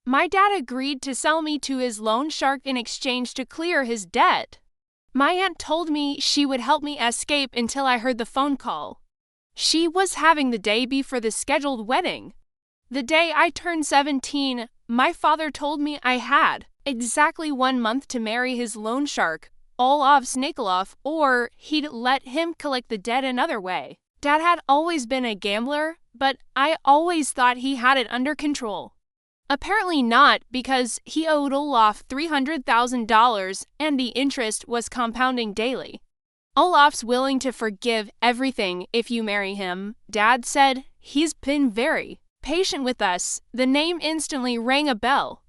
My dad agreed to sell me to his loan shark in exchange to clear his debt. My aunt told me she would help me escape until I heard the phone call. She was having the day before the scheduled wedding. The day I turned 17, my father told me I had exactly 1 month to marry his loan shark, Olaf Snakeloff, or he'd let him collect the debt another way. Dad had always been a gambler, but I always thought he had it under control. Apparently not, because he owed Olaf $300,000 and the interest was compounding daily. Olaf's willing to forgive everything if you marry him, Dad said. He's been very patient with us. The name instantly rang a bell.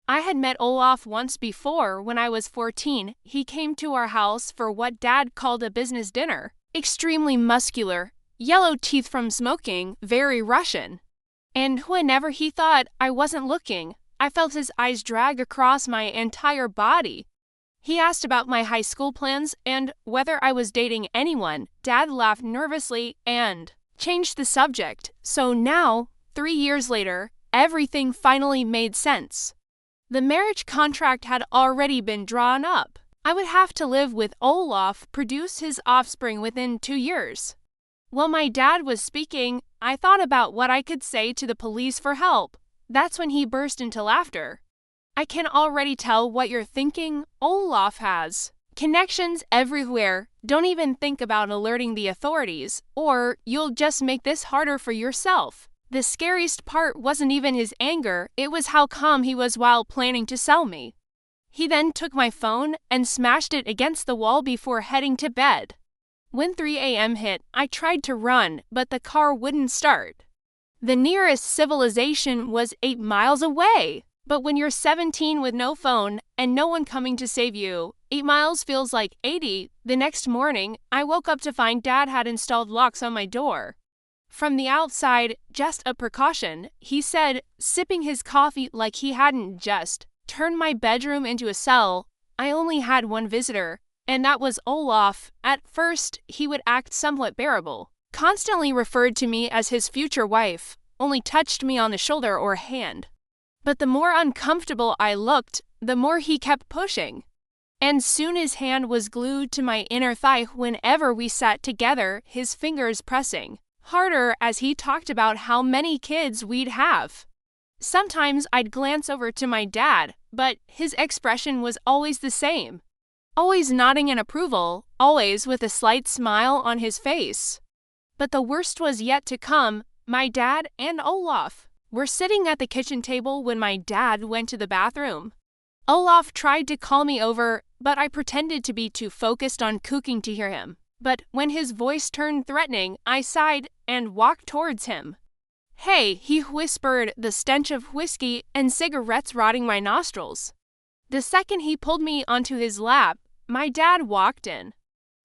I had met Olaf once before when I was 14. He came to our house for what Dad called a business dinner. Extremely muscular, yellow teeth from smoking, very Russian. And whenever he thought I wasn't looking, I felt his eyes drag across my entire body. He asked about my high school plans and whether I was dating anyone. Dad laughed nervously and changed the subject. So now, 3 years later, everything finally made sense. The marriage contract had already been drawn up. I would have to live with Olaf, produce his offspring within 2 years. While my dad was speaking, I thought about what I could say to the police for help. That's when he burst into laughter. I can already tell what you're thinking. Olaf has connections everywhere. Don't even think about alerting the authorities, or you'll just make this harder for yourself. The scariest part wasn't even his anger, it was how calm he was while planning to sell me. He then took my phone and smashed it against the wall before heading to bed. When 3 a.m. hit, I tried to run, but the car wouldn't start. The nearest civilization was 8 miles away. But when you're 17 with no phone and no one coming to save you, 8 miles feels like 80. The next morning, I woke up to find Dad had installed locks on my door. From the outside, just a precaution, he said, sipping his coffee like he hadn't just turned my bedroom into a cell. I only had one visitor, and that was Olaf. At first, he would act somewhat bearable, constantly referred to me as his future wife, only touched me on the shoulder or hand. But the more uncomfortable I looked, the more he kept pushing. And soon his hand was glued to my inner thigh whenever we sat together, his fingers pressing harder as he talked about how many kids we'd have. Sometimes I'd glance over to my dad, but his expression was always the same. Always nodding in approval, always with a slight smile on his face. But the worst was yet to come. My dad and Olaf were sitting at the kitchen table when my dad went to the bathroom. Olaf tried to call me over, but I pretended to be too focused on cooking to hear him. But when his voice turned threatening, I sighed and walked towards him. "Hey," he whispered, the stench of whiskey and cigarettes rotting my nostrils. The second he pulled me onto his lap, my dad walked in.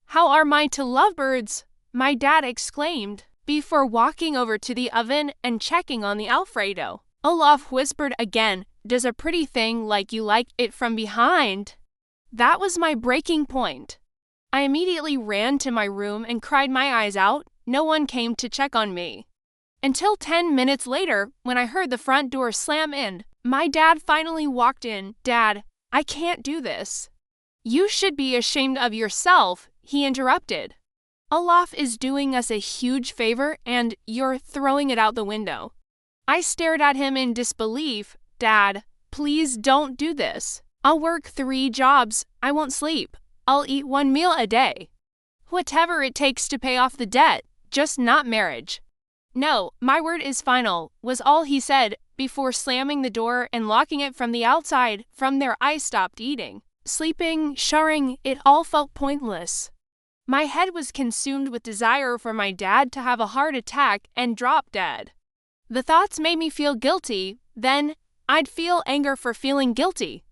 "How are my two lovebirds?" my dad exclaimed, before walking over to the oven and checking on the Alfredo. Olaf whispered again, "Does a pretty thing like you like it from behind?" That was my breaking point. I immediately ran to my room and cried my eyes out. No one came to check on me. Until 10 minutes later, when I heard the front door slam in, my dad finally walked in. "Dad, I can't do this." "You should be ashamed of yourself," he interrupted. "Olaf is doing us a huge favor and you're throwing it out the window." I stared at him in disbelief. "Dad, please don't do this. I'll work 3 jobs. I won't sleep. I'll eat 1 meal a day. Whatever it takes to pay off the debt, just not marriage." "No, my word is final," was all he said, before slamming the door and locking it from the outside. From there I stopped eating, sleeping, showering. It all felt pointless. My head was consumed with desire for my dad to have a heart attack and drop dead. The thoughts made me feel guilty. Then I'd feel anger for feeling guilty.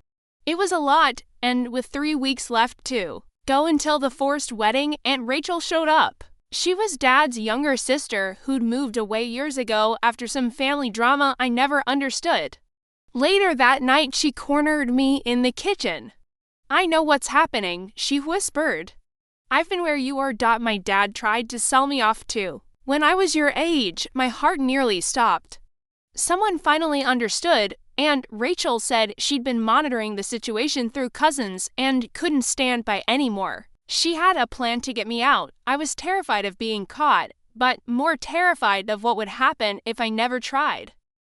It was a lot, and with 3 weeks left to go until the forced wedding, Aunt Rachel showed up. She was Dad's younger sister who'd moved away years ago after some family drama I never understood. Later that night, she cornered me in the kitchen. "I know what's happening," she whispered. "I've been where you are. My dad tried to sell me off too. When I was your age, my heart nearly stopped. Someone finally understood, Aunt Rachel said she'd been monitoring the situation through cousins and couldn't stand by anymore. She had a plan to get me out. I was terrified of being caught, but more terrified of what would happen if I never tried.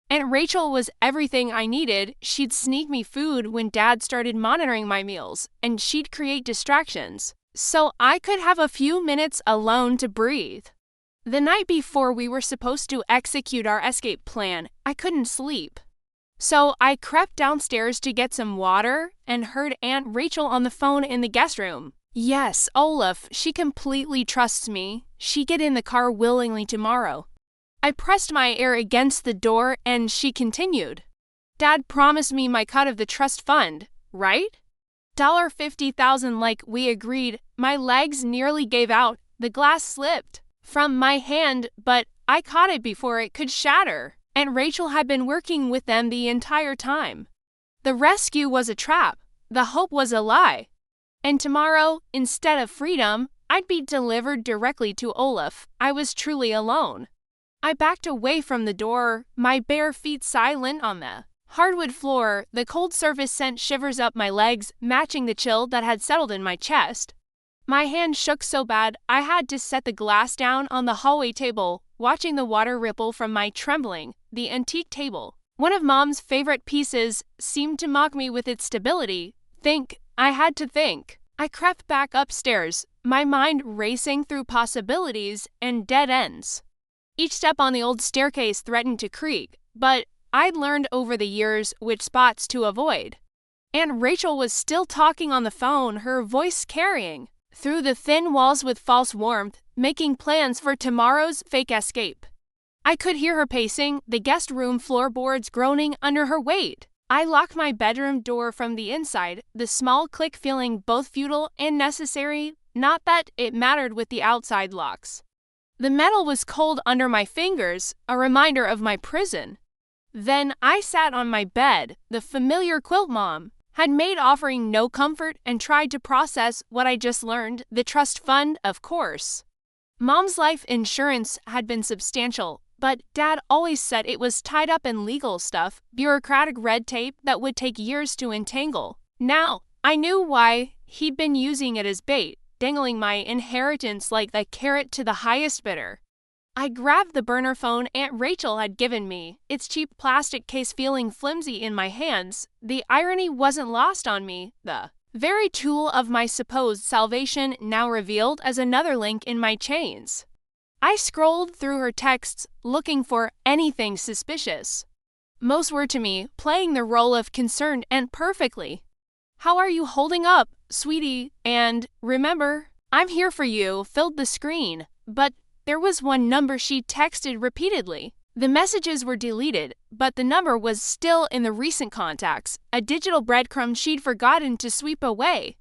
Aunt Rachel was everything I needed. She'd sneak me food when Dad started monitoring my meals, and she'd create distractions, so I could have a few minutes alone to breathe. The night before we were supposed to execute our escape plan, I couldn't sleep. So I crept downstairs to get some water and heard Aunt Rachel on the phone in the guest room. Yes, Olaf, she completely trusts me. She'd get in the car willingly tomorrow. I pressed my ear against the door and she continued. Dad promised me my cut of the trust fund, right? $50,000 like we agreed. My legs nearly gave out. The glass slipped from my hand, but I caught it before it could shatter. And Rachel had been working with them the entire time. The rescue was a trap. The hope was a lie. And tomorrow, instead of freedom, I'd be delivered directly to Olaf. I was truly alone. I backed away from the door, my bare feet silent on the hardwood floor. The cold surface sent shivers up my legs, matching the chill that had settled in my chest. My hand shook so bad I had to set the glass down on the hallway table, watching the water ripple from my trembling. The antique table, one of Mom's favorite pieces, seemed to mock me with its stability. I had to think. I crept back upstairs, my mind racing through possibilities and dead ends. Each step on the old staircase threatened to creak, but I'd learned over the years which spots to avoid. Aunt Rachel was still talking on the phone, her voice carrying through the thin walls with false warmth, making plans for tomorrow's fake escape. I could hear her pacing, the guest room floorboards groaning under her weight. I locked my bedroom door from the inside, the small click feeling both futile and necessary, not that it mattered with the outside locks. The metal was cold under my fingers, a reminder of my prison. Then I sat on my bed, the familiar quilt Mom had made offering no comfort, and tried to process what I just learned. The trust fund, of course. Mom's life insurance had been substantial, but Dad always said it was tied up in legal stuff, bureaucratic red tape that would take years to untangle. Now, I knew why he'd been using it as bait, dangling my inheritance like a carrot to the highest bidder. I grabbed the burner phone Aunt Rachel had given me, its cheap plastic case feeling flimsy in my hands. The irony wasn't lost on me. The very tool of my supposed salvation now revealed as another link in my chains. I scrolled through her texts, looking for anything suspicious. Most were to me, playing the role of concerned and perfectly. How are you holding up, sweetie? And remember, I'm here for you, filled the screen. But there was one number she texted repeatedly. The messages were deleted, but the number was still in the recent contacts, a digital breadcrumb she'd forgotten to sweep away.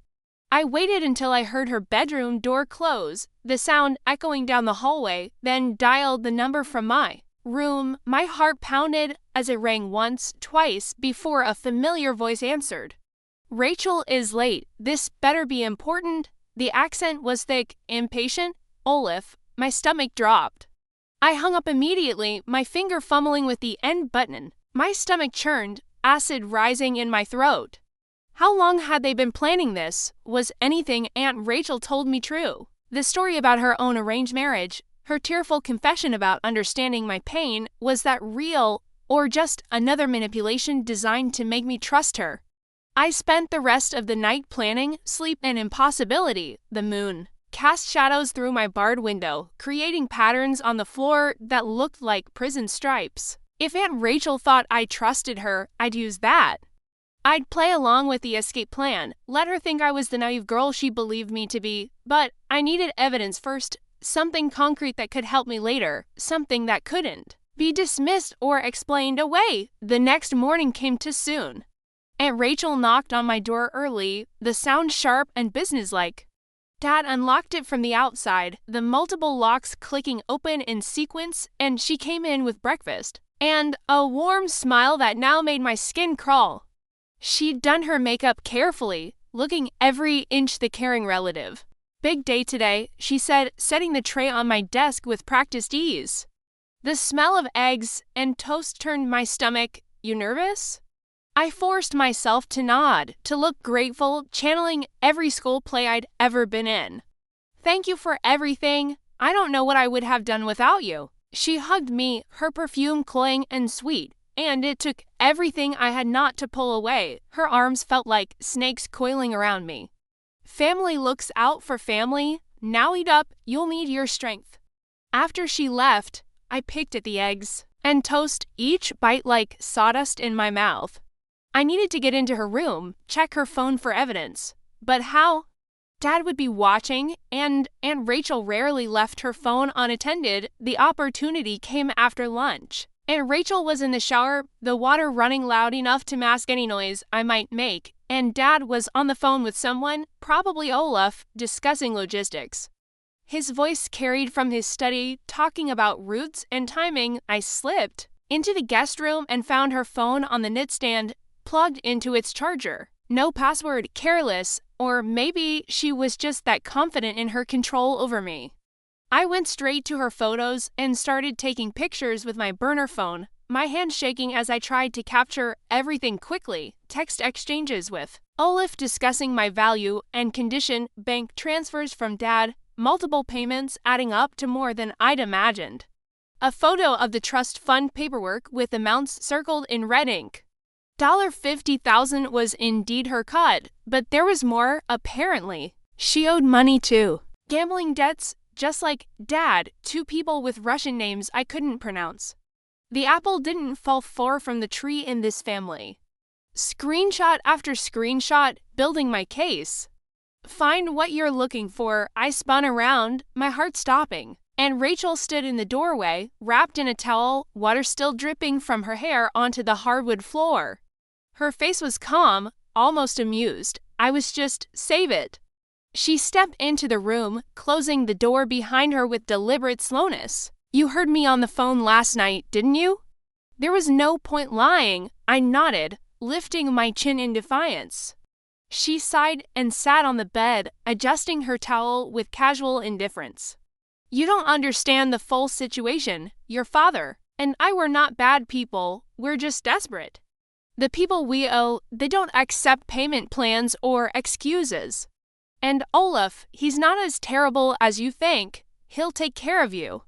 I waited until I heard her bedroom door close, the sound echoing down the hallway, then dialed the number from my room. My heart pounded as it rang once, twice, before a familiar voice answered. Rachel is late. This better be important. The accent was thick, impatient. Olaf. My stomach dropped. I hung up immediately, my finger fumbling with the end button. My stomach churned, acid rising in my throat. How long had they been planning this? Was anything Aunt Rachel told me true? The story about her own arranged marriage, her tearful confession about understanding my pain, was that real, or just another manipulation designed to make me trust her? I spent the rest of the night planning, sleep, and impossibility. The moon cast shadows through my barred window, creating patterns on the floor that looked like prison stripes. If Aunt Rachel thought I trusted her, I'd use that. I'd play along with the escape plan, let her think I was the naive girl she believed me to be, but I needed evidence first, something concrete that could help me later, something that couldn't be dismissed or explained away. The next morning came too soon. Aunt Rachel knocked on my door early, the sound sharp and businesslike. Dad unlocked it from the outside, the multiple locks clicking open in sequence, and she came in with breakfast, and a warm smile that now made my skin crawl. She'd done her makeup carefully, looking every inch the caring relative. Big day today, she said, setting the tray on my desk with practiced ease. The smell of eggs and toast turned my stomach. You nervous? I forced myself to nod, to look grateful, channeling every school play I'd ever been in. Thank you for everything. I don't know what I would have done without you. She hugged me, her perfume cloying and sweet, and it took everything I had not to pull away. Her arms felt like snakes coiling around me. Family looks out for family. Now eat up, you'll need your strength. After she left, I picked at the eggs and toast, each bite like sawdust in my mouth. I needed to get into her room, check her phone for evidence. But how? Dad would be watching, and Aunt Rachel rarely left her phone unattended. The opportunity came after lunch. Aunt Rachel was in the shower, the water running loud enough to mask any noise I might make, and Dad was on the phone with someone, probably Olaf, discussing logistics. His voice carried from his study, talking about routes and timing. I slipped into the guest room and found her phone on the nightstand, plugged into its charger. No password, careless, or maybe she was just that confident in her control over me. I went straight to her photos and started taking pictures with my burner phone, my hand shaking as I tried to capture everything quickly. Text exchanges with Olaf discussing my value and condition, bank transfers from Dad, multiple payments adding up to more than I'd imagined. A photo of the trust fund paperwork with amounts circled in red ink. $50,000 was indeed her cut, but there was more, apparently. She owed money too. Gambling debts, just like Dad, two people with Russian names I couldn't pronounce. The apple didn't fall far from the tree in this family. Screenshot after screenshot, building my case. Find what you're looking for. I spun around, my heart stopping, and Rachel stood in the doorway, wrapped in a towel, water still dripping from her hair onto the hardwood floor. Her face was calm, almost amused. I was just, save it. She stepped into the room, closing the door behind her with deliberate slowness. You heard me on the phone last night, didn't you? There was no point lying. I nodded, lifting my chin in defiance. She sighed and sat on the bed, adjusting her towel with casual indifference. You don't understand the full situation. Your father and I were not bad people. We're just desperate. The people we owe, they don't accept payment plans or excuses. And Olaf, he's not as terrible as you think. He'll take care of you.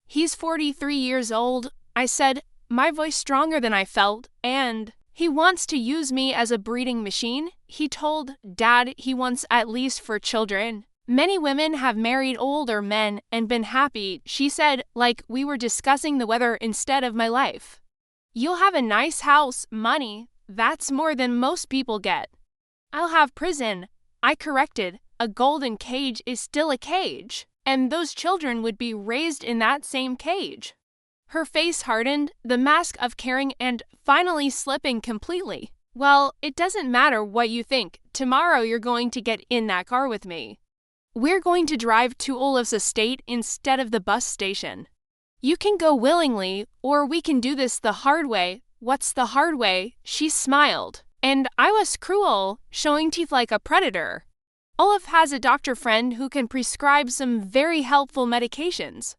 He's 43 years old, I said, my voice stronger than I felt, and he wants to use me as a breeding machine. He told Dad he wants at least 4 children. Many women have married older men and been happy, she said, like we were discussing the weather instead of my life. You'll have a nice house, money. That's more than most people get. I'll have prison. I corrected. A golden cage is still a cage, and those children would be raised in that same cage. Her face hardened, the mask of caring and finally slipping completely. Well, it doesn't matter what you think. Tomorrow you're going to get in that car with me. We're going to drive to Olaf's estate instead of the bus station. You can go willingly, or we can do this the hard way. What's the hard way? She smiled. And I was cruel, showing teeth like a predator. Olaf has a doctor friend who can prescribe some very helpful medications.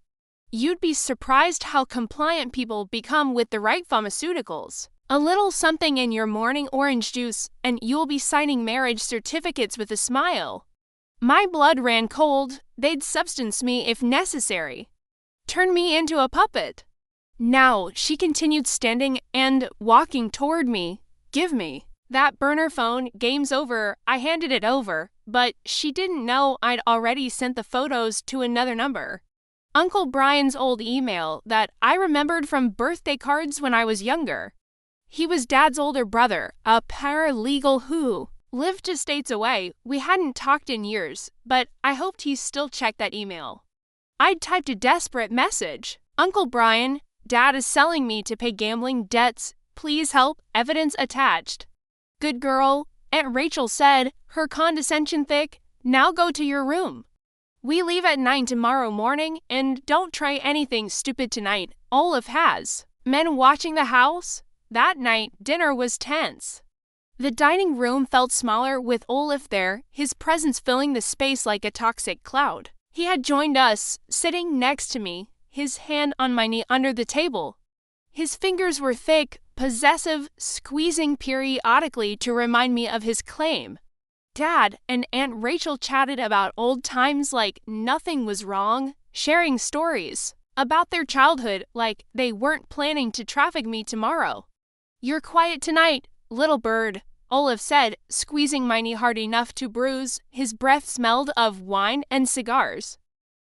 You'd be surprised how compliant people become with the right pharmaceuticals. A little something in your morning orange juice, and you'll be signing marriage certificates with a smile. My blood ran cold. They'd substance me if necessary. Turn me into a puppet. Now, she continued standing and walking toward me. Give me that burner phone. Game's over. I handed it over, but she didn't know I'd already sent the photos to another number. Uncle Brian's old email that I remembered from birthday cards when I was younger. He was Dad's older brother, a paralegal who lived 2 states away. We hadn't talked in years, but I hoped he still checked that email. I'd typed a desperate message. Uncle Brian, Dad is selling me to pay gambling debts. Please help. Evidence attached. Good girl, Aunt Rachel said, her condescension thick. Now go to your room. We leave at 9 tomorrow morning, and don't try anything stupid tonight. Olaf has men watching the house. That night, dinner was tense. The dining room felt smaller with Olaf there, his presence filling the space like a toxic cloud. He had joined us, sitting next to me, his hand on my knee under the table. His fingers were thick, possessive, squeezing periodically to remind me of his claim. Dad and Aunt Rachel chatted about old times like nothing was wrong, sharing stories about their childhood like they weren't planning to traffic me tomorrow. "You're quiet tonight, little bird," Olaf said, squeezing my knee hard enough to bruise. His breath smelled of wine and cigars.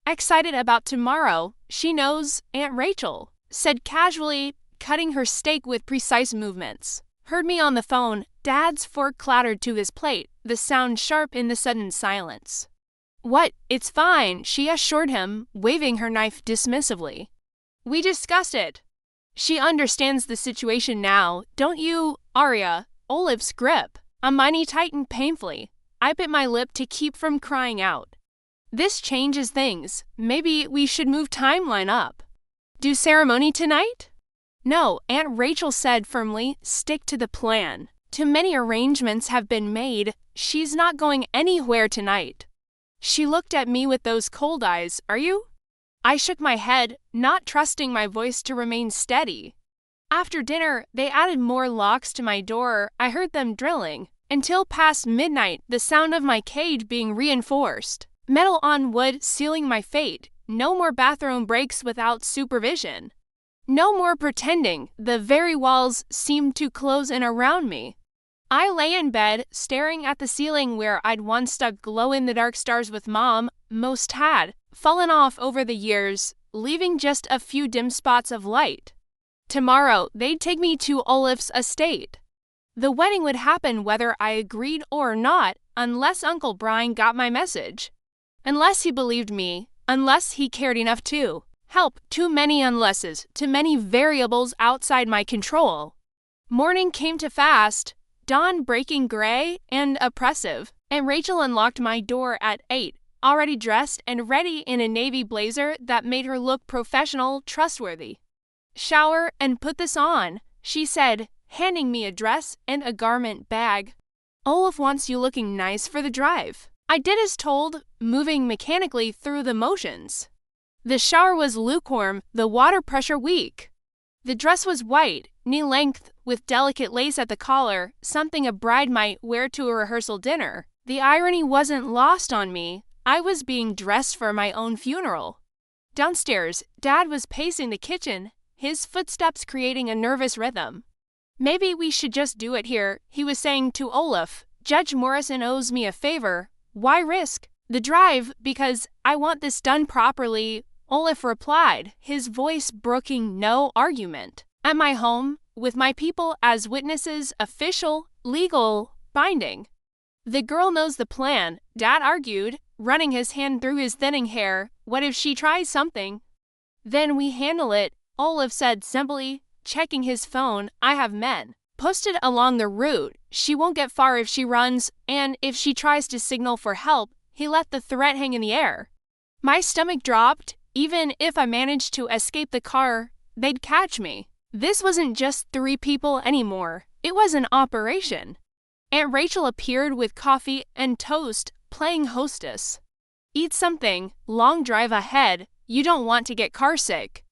"Excited about tomorrow, she knows, Aunt Rachel," said casually, cutting her steak with precise movements. Heard me on the phone. Dad's fork clattered to his plate, the sound sharp in the sudden silence. "What? It's fine," she assured him, waving her knife dismissively. "We discussed it. She understands the situation now, don't you, Arya?" Olaf's grip on my knee tightened painfully. I bit my lip to keep from crying out. "This changes things. Maybe we should move timeline up. Do ceremony tonight?" "No," Aunt Rachel said firmly, "stick to the plan. Too many arrangements have been made. She's not going anywhere tonight." She looked at me with those cold eyes. "Are you?" I shook my head, not trusting my voice to remain steady. After dinner, they added more locks to my door. I heard them drilling. Until past midnight, the sound of my cage being reinforced. Metal on wood sealing my fate. No more bathroom breaks without supervision. No more pretending. The very walls seemed to close in around me. I lay in bed, staring at the ceiling where I'd once stuck glow-in-the-dark stars with Mom. Most had fallen off over the years, leaving just a few dim spots of light. Tomorrow, they'd take me to Olaf's estate. The wedding would happen whether I agreed or not, unless Uncle Brian got my message. Unless he believed me, unless he cared enough to help. Too many unlesses, too many variables outside my control. Morning came too fast, dawn breaking gray and oppressive, and Rachel unlocked my door at 8, already dressed and ready in a navy blazer that made her look professional, trustworthy. "Shower and put this on," she said, handing me a dress and a garment bag. "Olaf wants you looking nice for the drive." I did as told, moving mechanically through the motions. The shower was lukewarm, the water pressure weak. The dress was white, knee-length, with delicate lace at the collar, something a bride might wear to a rehearsal dinner. The irony wasn't lost on me. I was being dressed for my own funeral. Downstairs, Dad was pacing the kitchen, his footsteps creating a nervous rhythm. "Maybe we should just do it here," he was saying to Olaf. "Judge Morrison owes me a favor. Why risk the drive because I want this done properly?" Olaf replied, his voice brooking no argument. "At my home, with my people as witnesses, official, legal, binding." "The girl knows the plan," Dad argued, running his hand through his thinning hair. "What if she tries something?" "Then we handle it," Olaf said simply, checking his phone. "I have men posted along the route. She won't get far if she runs, and if she tries to signal for help." He let the threat hang in the air. My stomach dropped. Even if I managed to escape the car, they'd catch me. This wasn't just 3 people anymore. It was an operation. Aunt Rachel appeared with coffee and toast, playing hostess. "Eat something. Long drive ahead. You don't want to get carsick."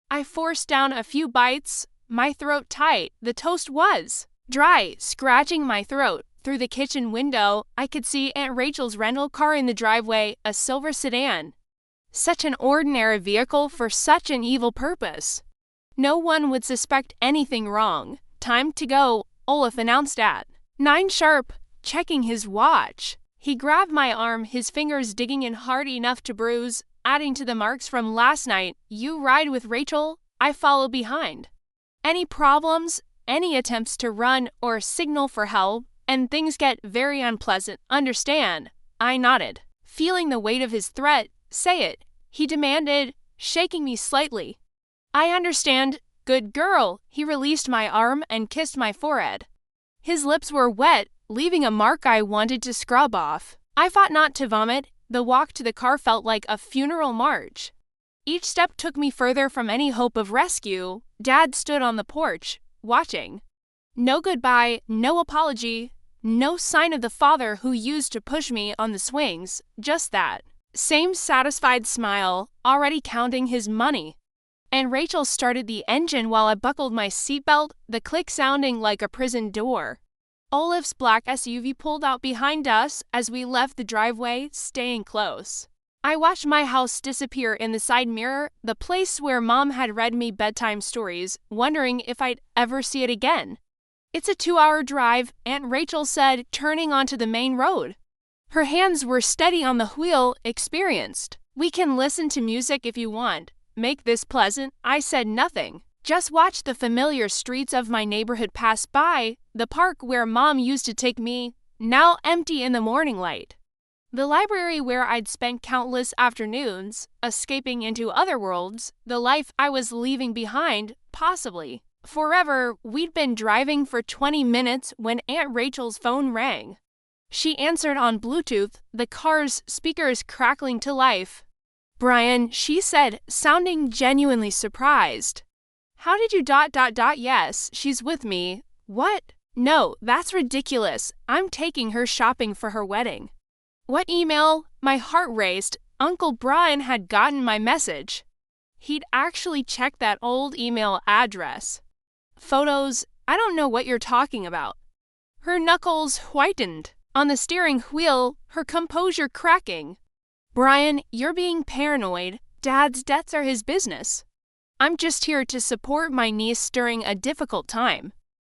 I forced down a few bites, my throat tight. The toast was dry, scratching my throat. Through the kitchen window, I could see Aunt Rachel's rental car in the driveway, a silver sedan. Such an ordinary vehicle for such an evil purpose. No one would suspect anything wrong. "Time to go," Olaf announced at 9 sharp, checking his watch. He grabbed my arm, his fingers digging in hard enough to bruise, adding to the marks from last night. "You ride with Rachel, I follow behind. Any problems, any attempts to run or signal for help, and things get very unpleasant, understand?" I nodded, feeling the weight of his threat. "Say it," he demanded, shaking me slightly. "I understand. Good girl." He released my arm and kissed my forehead. His lips were wet, leaving a mark I wanted to scrub off. I fought not to vomit. The walk to the car felt like a funeral march. Each step took me further from any hope of rescue. Dad stood on the porch, watching. No goodbye, no apology, no sign of the father who used to push me on the swings, just that same satisfied smile, already counting his money. and Rachel started the engine while I buckled my seatbelt, the click sounding like a prison door. Olaf's black SUV pulled out behind us as we left the driveway, staying close. I watched my house disappear in the side mirror, the place where Mom had read me bedtime stories, wondering if I'd ever see it again. It's a 2-hour drive, Aunt Rachel said, turning onto the main road. Her hands were steady on the wheel, experienced. We can listen to music if you want. Make this pleasant. I said nothing. Just watch the familiar streets of my neighborhood pass by, the park where Mom used to take me, now empty in the morning light. The library where I'd spent countless afternoons, escaping into other worlds, the life I was leaving behind, possibly. Forever. We'd been driving for 20 minutes when Aunt Rachel's phone rang. She answered on Bluetooth, the car's speakers crackling to life. "Brian," she said, sounding genuinely surprised. "How did you ... Yes, she's with me." "What? No, that's ridiculous. I'm taking her shopping for her wedding." "What email?" My heart raced. Uncle Brian had gotten my message. He'd actually checked that old email address. "Photos? I don't know what you're talking about." Her knuckles whitened. On the steering wheel, her composure cracking. "Brian, you're being paranoid. Dad's debts are his business. I'm just here to support my niece during a difficult time."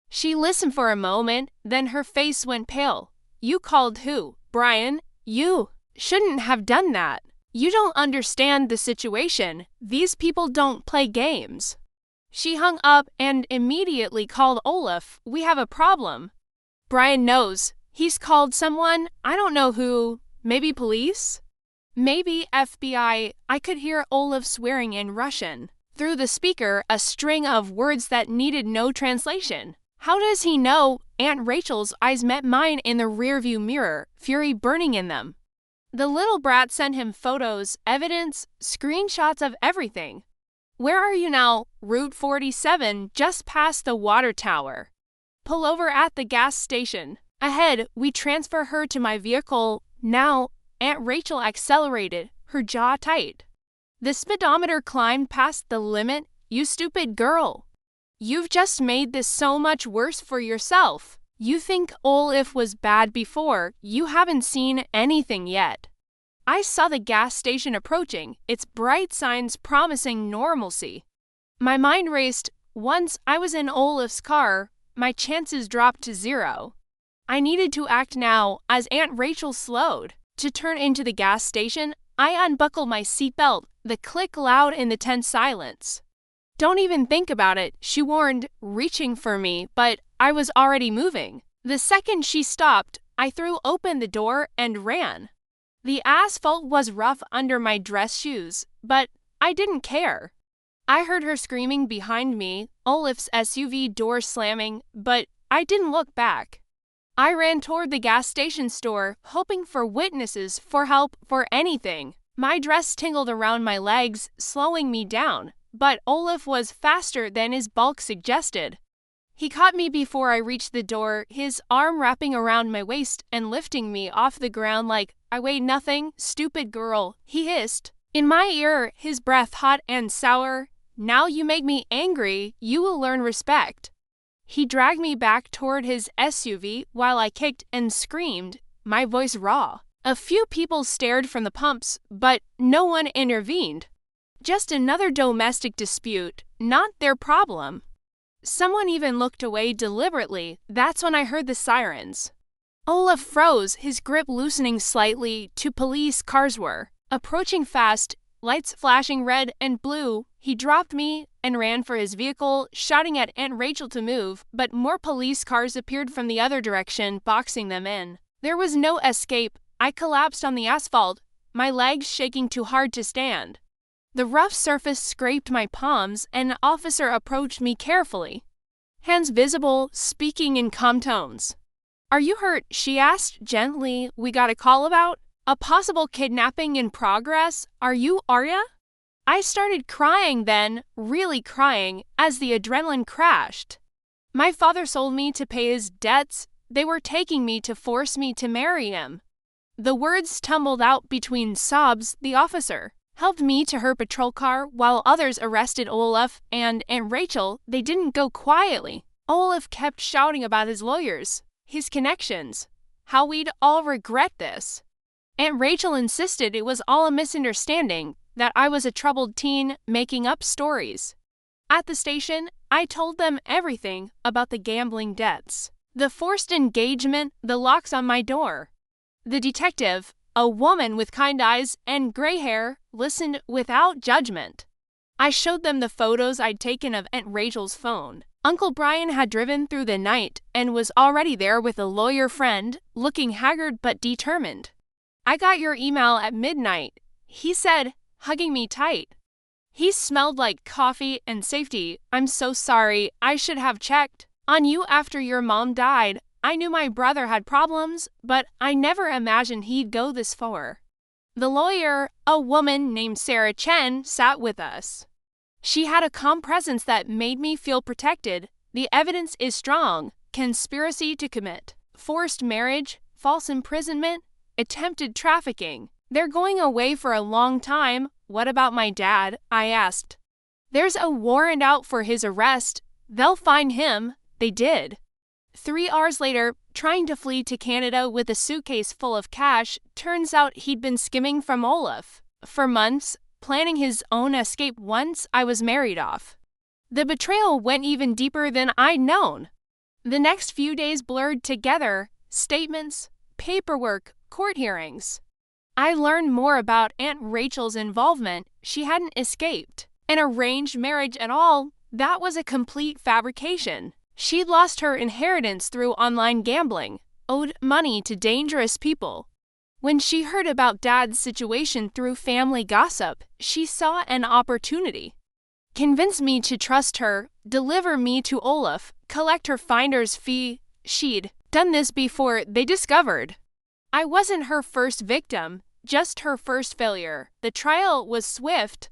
She listened for a moment, then her face went pale. "You called who? Brian? You shouldn't have done that. You don't understand the situation. These people don't play games." She hung up and immediately called Olaf. "We have a problem." "Brian knows. He's called someone. I don't know who. Maybe police? Maybe FBI." I could hear Olaf swearing in Russian. Through the speaker, a string of words that needed no translation. How does he know? Aunt Rachel's eyes met mine in the rearview mirror, fury burning in them. The little brat sent him photos, evidence, screenshots of everything. "Where are you now?" "Route 47, just past the water tower." "Pull over at the gas station." "Ahead." We transfer her to my vehicle. Now, Aunt Rachel accelerated, her jaw tight. The speedometer climbed past the limit. "You stupid girl. You've just made this so much worse for yourself. You think Olaf was bad before. You haven't seen anything yet." I saw the gas station approaching, its bright signs promising normalcy. My mind raced. Once I was in Olaf's car, my chances dropped to 0. I needed to act now as Aunt Rachel slowed. To turn into the gas station, I unbuckled my seatbelt, the click loud in the tense silence. "Don't even think about it," she warned, reaching for me, but I was already moving. The second she stopped, I threw open the door and ran. The asphalt was rough under my dress shoes, but I didn't care. I heard her screaming behind me, Olaf's SUV door slamming, but I didn't look back. I ran toward the gas station store, hoping for witnesses, for help, for anything. My dress tingled around my legs, slowing me down, but Olaf was faster than his bulk suggested. He caught me before I reached the door, his arm wrapping around my waist and lifting me off the ground like I weighed nothing. "Stupid girl," he hissed. In my ear, his breath hot and sour. "Now you make me angry, you will learn respect." He dragged me back toward his SUV while I kicked and screamed, my voice raw. A few people stared from the pumps, but no one intervened. Just another domestic dispute, not their problem. Someone even looked away deliberately. That's when I heard the sirens. Olaf froze, his grip loosening slightly. 2 police cars were approaching fast, lights flashing red and blue. He dropped me and ran for his vehicle, shouting at Aunt Rachel to move, but more police cars appeared from the other direction, boxing them in. There was no escape. I collapsed on the asphalt, my legs shaking too hard to stand. The rough surface scraped my palms, and an officer approached me carefully. Hands visible, speaking in calm tones. "Are you hurt?" she asked gently. "We got a call about a possible kidnapping in progress. Are you Arya?" I started crying then, really crying, as the adrenaline crashed. My father sold me to pay his debts. They were taking me to force me to marry him. The words tumbled out between sobs. "The officer." helped me to her patrol car while others arrested Olaf and Aunt Rachel. They didn't go quietly. Olaf kept shouting about his lawyers, his connections, how we'd all regret this. Aunt Rachel insisted it was all a misunderstanding, that I was a troubled teen making up stories. At the station, I told them everything about the gambling debts, the forced engagement, the locks on my door. The detective, a woman with kind eyes and gray hair, listened without judgment. I showed them the photos I'd taken of Aunt Rachel's phone. Uncle Brian had driven through the night and was already there with a lawyer friend, looking haggard but determined. "I got your email at midnight," he said, hugging me tight. He smelled like coffee and safety. "I'm so sorry. I should have checked on you after your mom died. I knew my brother had problems, but I never imagined he'd go this far." The lawyer, a woman named Sarah Chen, sat with us. She had a calm presence that made me feel protected. "The evidence is strong. Conspiracy to commit forced marriage, false imprisonment, attempted trafficking. They're going away for a long time." "What about my dad?" I asked. "There's a warrant out for his arrest. They'll find him." They did. 3 hours later, trying to flee to Canada with a suitcase full of cash, turns out he'd been skimming from Olaf for months, planning his own escape once I was married off. The betrayal went even deeper than I'd known. The next few days blurred together, statements, paperwork, court hearings. I learned more about Aunt Rachel's involvement. She hadn't escaped an arranged marriage at all. That was a complete fabrication. She'd lost her inheritance through online gambling, owed money to dangerous people. When she heard about Dad's situation through family gossip, she saw an opportunity. Convince me to trust her, deliver me to Olaf, collect her finder's fee. She'd done this before they discovered. I wasn't her first victim, just her first failure. The trial was swift.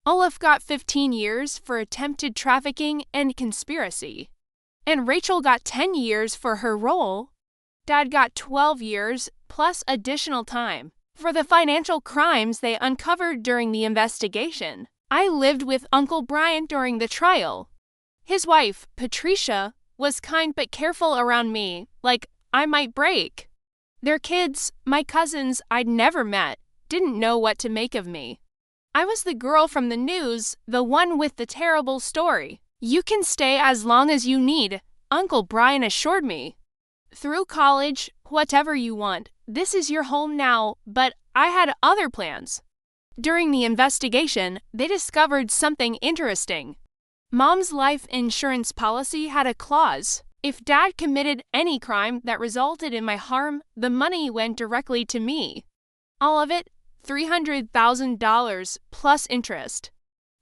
Olaf got 15 years for attempted trafficking and conspiracy, and Rachel got 10 years for her role. Dad got 12 years, plus additional time, for the financial crimes they uncovered during the investigation. I lived with Uncle Brian during the trial. His wife, Patricia, was kind but careful around me, like I might break. Their kids, my cousins I'd never met, didn't know what to make of me. I was the girl from the news, the one with the terrible story. "You can stay as long as you need," Uncle Brian assured me. "Through college, whatever you want. This is your home now," but I had other plans. During the investigation, they discovered something interesting. Mom's life insurance policy had a clause. If Dad committed any crime that resulted in my harm, the money went directly to me. All of it, $300,000 plus interest.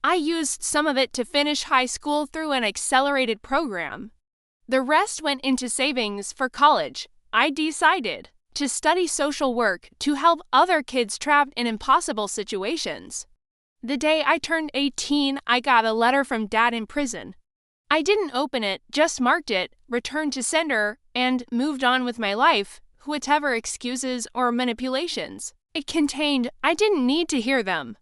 I used some of it to finish high school through an accelerated program. The rest went into savings for college. I decided to study social work to help other kids trapped in impossible situations. The day I turned 18, I got a letter from Dad in prison. I didn't open it, just marked it, returned to sender, and moved on with my life, whatever excuses or manipulations it contained. I didn't need to hear them.